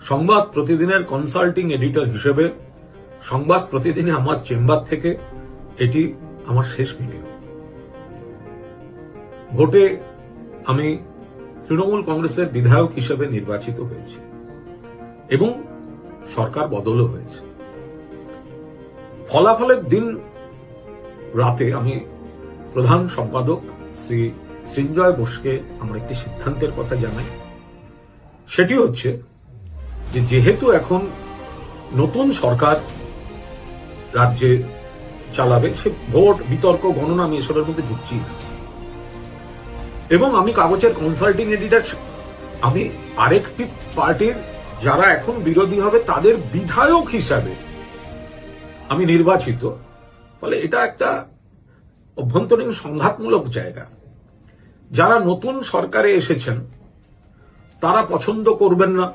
সংবাদ প্রতিদিনের consulting editor হিসেবে সংবাদ প্রতিদিনে আমার চেম্বার থেকে এটি আমার শেষ ভিডিও। ভোটে আমি তৃণমূল কংগ্রেসের বিধায়ক হিসেবে নির্বাচিত হয়েছি এবং সরকার বদলও হয়েছে। ফলাফলের দিন রাতে আমি প্রধান সম্পাদক শ্রী সৃঞ্জয় বোসকে আমার একটি সিদ্ধান্তের কথা জানাই। সেটি হচ্ছে যে যেহেতু এখন নতুন সরকার রাজ্যে চালাবে, সে ভোট বিতর্ক গণনা আমি এসবের মধ্যে ঢুকছি না, এবং আমি কাগজের কনসাল্টিং এডিটর, আমি আরেকটি পার্টির যারা এখন বিরোধী হবে তাদের বিধায়ক হিসাবে আমি নির্বাচিত। ফলে এটা একটা অভ্যন্তরীণ সংঘাতমূলক জায়গা। যারা নতুন সরকারে এসেছেন তারা পছন্দ করবেন না